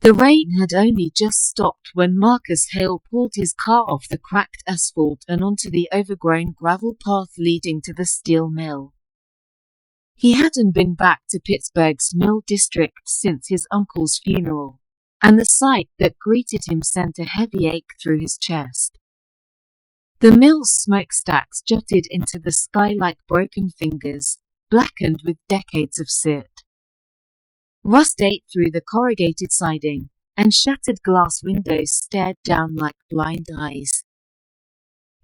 The rain had only just stopped when Marcus Hale pulled his car off the cracked asphalt and onto the overgrown gravel path leading to the steel mill. He hadn't been back to Pittsburgh's Mill District since his uncle's funeral, and the sight that greeted him sent a heavy ache through his chest. The mill's smokestacks jutted into the sky like broken fingers, blackened with decades of soot. Rust ate through the corrugated siding, and shattered glass windows stared down like blind eyes.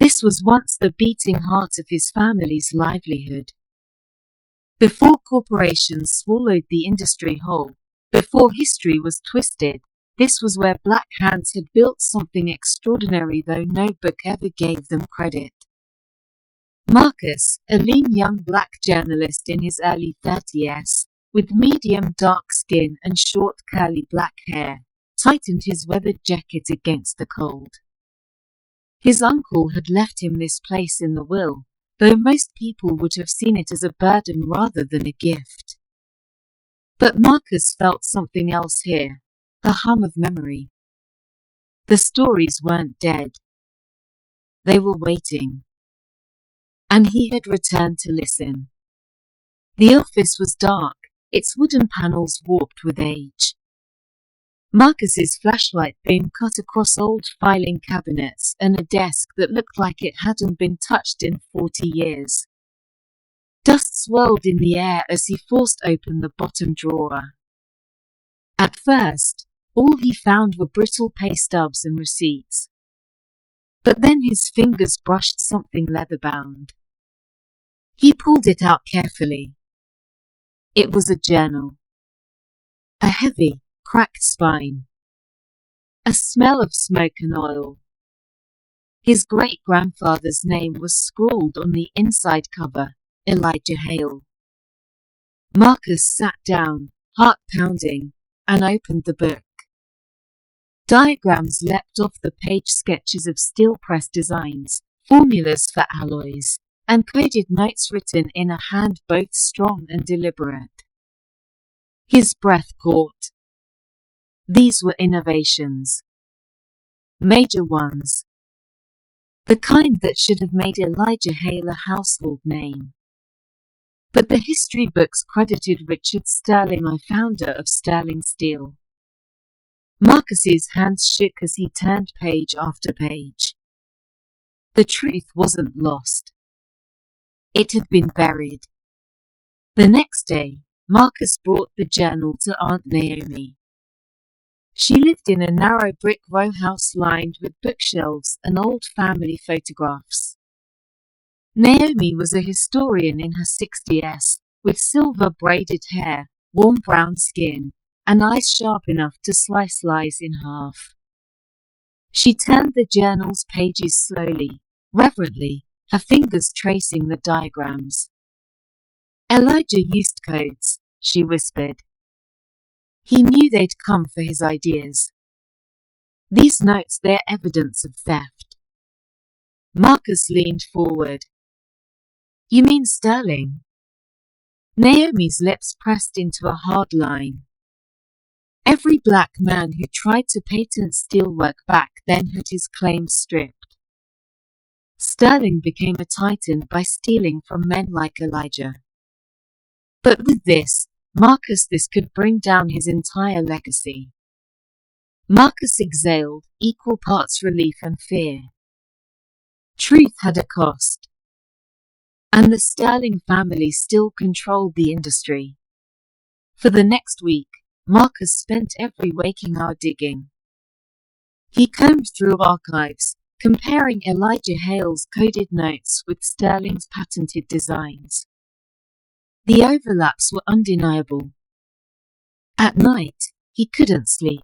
This was once the beating heart of his family's livelihood. Before corporations swallowed the industry whole, before history was twisted, this was where black hands had built something extraordinary, though no book ever gave them credit. Marcus, a lean young black journalist in his early 30s, with medium dark skin and short curly black hair, tightened his weathered jacket against the cold. His uncle had left him this place in the will, though most people would have seen it as a burden rather than a gift. But Marcus felt something else here, the hum of memory. The stories weren't dead. They were waiting. And he had returned to listen. The office was dark, its wooden panels warped with age. Marcus's flashlight beam cut across old filing cabinets and a desk that looked like it hadn't been touched in 40 years. Dust swirled in the air as he forced open the bottom drawer. At first, all he found were brittle pay stubs and receipts. But then his fingers brushed something leather-bound. He pulled it out carefully. It was a journal. A heavy, cracked spine. A smell of smoke and oil. His great-grandfather's name was scrawled on the inside cover, Elijah Hale. Marcus sat down, heart pounding, and opened the book. Diagrams leapt off the page, sketches of steel-press designs, formulas for alloys, and coded notes written in a hand both strong and deliberate. His breath caught. These were innovations. Major ones. The kind that should have made Elijah Hale a household name. But the history books credited Richard Sterling, founder of Sterling Steel. Marcus's hands shook as he turned page after page. The truth wasn't lost. It had been buried. The next day, Marcus brought the journal to Aunt Naomi. She lived in a narrow brick row house lined with bookshelves and old family photographs. Naomi was a historian in her 60s, with silver braided hair, warm brown skin, and eyes sharp enough to slice lies in half. She turned the journal's pages slowly, reverently, her fingers tracing the diagrams. Elijah used codes, she whispered. He knew they'd come for his ideas. These notes, they're evidence of theft. Marcus leaned forward. You mean Sterling? Naomi's lips pressed into a hard line. Every black man who tried to patent steelwork back then had his claims stripped. Sterling became a titan by stealing from men like Elijah. But with this could bring down his entire legacy. Marcus exhaled, equal parts relief and fear. Truth had a cost. And the Sterling family still controlled the industry. For the next week, Marcus spent every waking hour digging. He combed through archives, comparing Elijah Hale's coded notes with Sterling's patented designs. The overlaps were undeniable. At night, he couldn't sleep.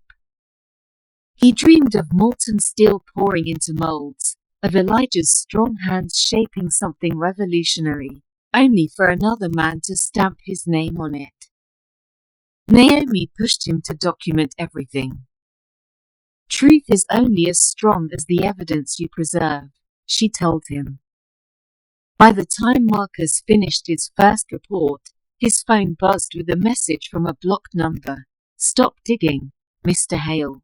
He dreamed of molten steel pouring into molds, of Elijah's strong hands shaping something revolutionary, only for another man to stamp his name on it. Naomi pushed him to document everything. Truth is only as strong as the evidence you preserve, she told him. By the time Marcus finished his first report, his phone buzzed with a message from a blocked number. Stop digging. Mr. Hale.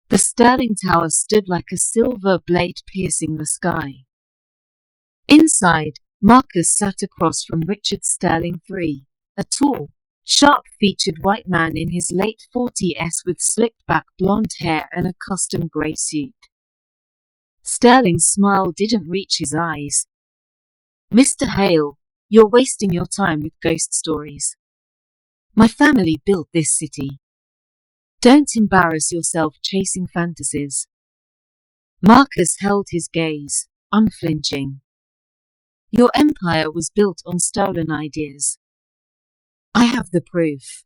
The Sterling Tower stood like a silver blade piercing the sky. Inside, Marcus sat across from Richard Sterling III, a tall, sharp-featured white man in his late 40s with slicked-back blonde hair and a custom grey suit. Sterling's smile didn't reach his eyes. "Mr. Hale, you're wasting your time with ghost stories. My family built this city. Don't embarrass yourself chasing fantasies." Marcus held his gaze, unflinching. "Your empire was built on stolen ideas. I have the proof."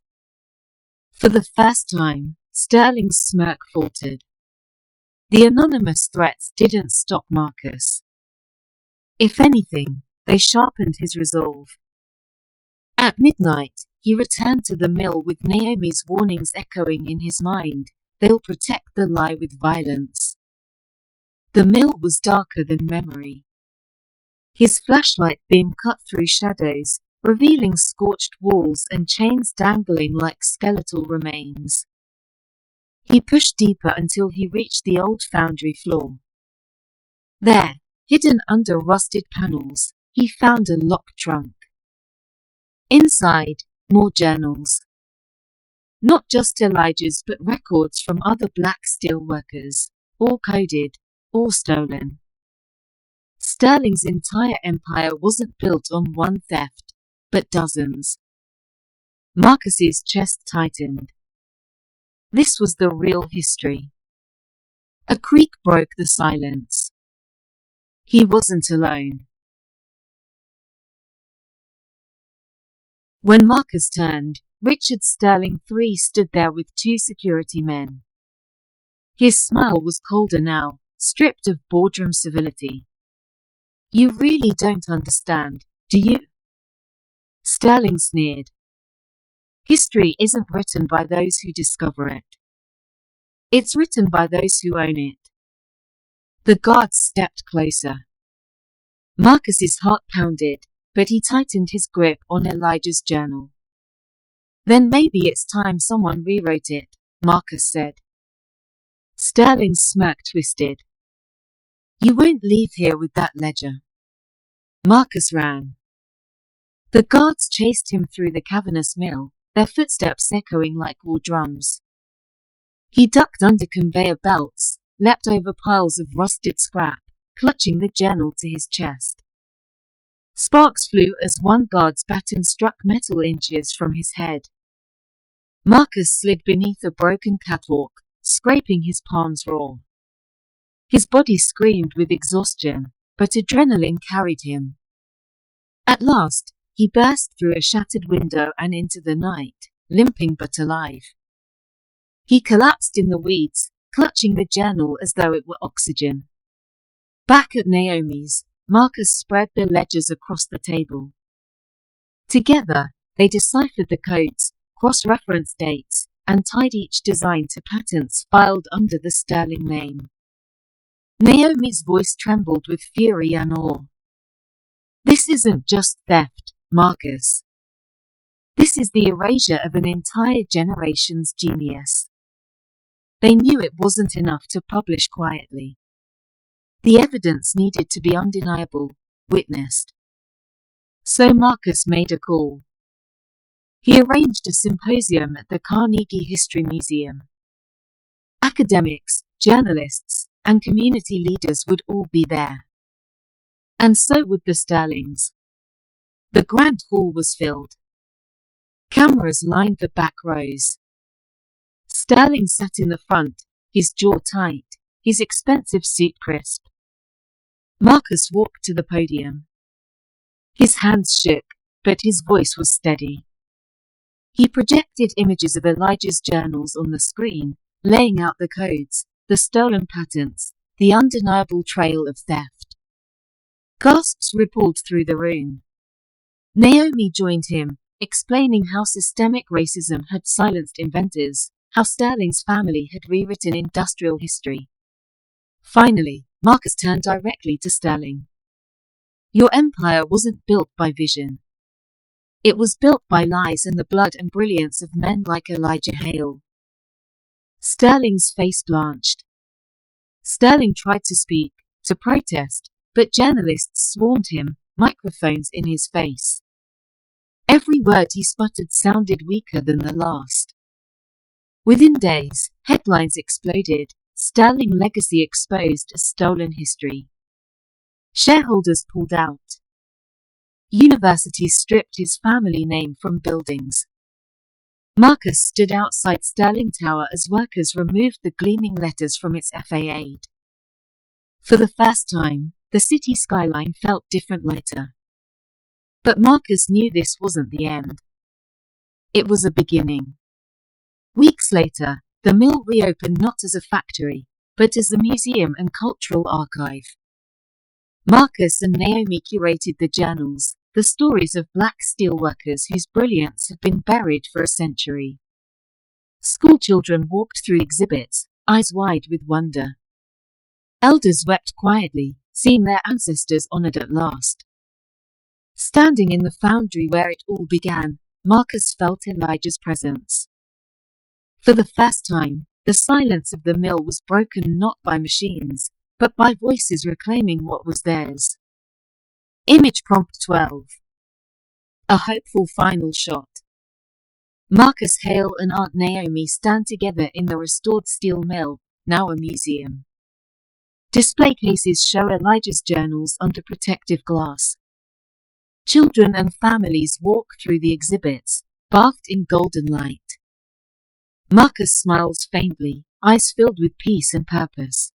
For the first time, Sterling's smirk faltered. The anonymous threats didn't stop Marcus. If anything, they sharpened his resolve. At midnight, he returned to the mill with Naomi's warnings echoing in his mind. "They'll protect the lie with violence." The mill was darker than memory. His flashlight beam cut through shadows, revealing scorched walls and chains dangling like skeletal remains. He pushed deeper until he reached the old foundry floor. There, hidden under rusted panels, he found a locked trunk. Inside, more journals. Not just Elijah's but records from other black steel workers, all coded, all stolen. Sterling's entire empire wasn't built on one theft, but dozens. Marcus's chest tightened. This was the real history. A creak broke the silence. He wasn't alone. When Marcus turned, Richard Sterling III stood there with two security men. His smile was colder now, stripped of boardroom civility. "You really don't understand, do you?" Sterling sneered. "History isn't written by those who discover it. It's written by those who own it." The guards stepped closer. Marcus's heart pounded, but he tightened his grip on Elijah's journal. "Then maybe it's time someone rewrote it," Marcus said. Sterling's smirk twisted. "You won't leave here with that ledger." Marcus ran. The guards chased him through the cavernous mill, their footsteps echoing like war drums. He ducked under conveyor belts, leapt over piles of rusted scrap, clutching the journal to his chest. Sparks flew as one guard's baton struck metal inches from his head. Marcus slid beneath a broken catwalk, scraping his palms raw. His body screamed with exhaustion, but adrenaline carried him. At last, he burst through a shattered window and into the night, limping but alive. He collapsed in the weeds, clutching the journal as though it were oxygen. Back at Naomi's, Marcus spread the ledgers across the table. Together, they deciphered the codes, cross-referenced dates, and tied each design to patents filed under the Sterling name. Naomi's voice trembled with fury and awe. "This isn't just theft, Marcus. This is the erasure of an entire generation's genius." They knew it wasn't enough to publish quietly. The evidence needed to be undeniable, witnessed. So Marcus made a call. He arranged a symposium at the Carnegie History Museum. Academics, journalists, and community leaders would all be there. And so would the Sterlings. The grand hall was filled. Cameras lined the back rows. Sterling sat in the front, his jaw tight, his expensive suit crisp. Marcus walked to the podium. His hands shook, but his voice was steady. He projected images of Elijah's journals on the screen, laying out the codes, the stolen patents, the undeniable trail of theft. Gasps rippled through the room. Naomi joined him, explaining how systemic racism had silenced inventors, how Sterling's family had rewritten industrial history. Finally, Marcus turned directly to Sterling. "Your empire wasn't built by vision. It was built by lies and the blood and brilliance of men like Elijah Hale. Sterling's face blanched. Sterling tried to speak, to protest, but journalists swarmed him, microphones in his face. Every word he sputtered sounded weaker than the last. Within days, headlines exploded. Sterling legacy exposed as stolen history. Shareholders pulled out. Universities stripped his family name from buildings. Marcus stood outside Sterling Tower as workers removed the gleaming letters from its facade. For the first time, the city skyline felt different lighter. But Marcus knew this wasn't the end. It was a beginning. Weeks later, the mill reopened not as a factory, but as a museum and cultural archive. Marcus and Naomi curated the journals, the stories of black steelworkers whose brilliance had been buried for a century. Schoolchildren walked through exhibits, eyes wide with wonder. Elders wept quietly, seeing their ancestors honored at last. Standing in the foundry where it all began, Marcus felt Elijah's presence. For the first time, the silence of the mill was broken not by machines, but by voices reclaiming what was theirs. Image prompt 12. A hopeful final shot. Marcus Hale and Aunt Naomi stand together in the restored steel mill, now a museum. Display cases show Elijah's journals under protective glass. Children and families walk through the exhibits, bathed in golden light. Marcus smiles faintly, eyes filled with peace and purpose.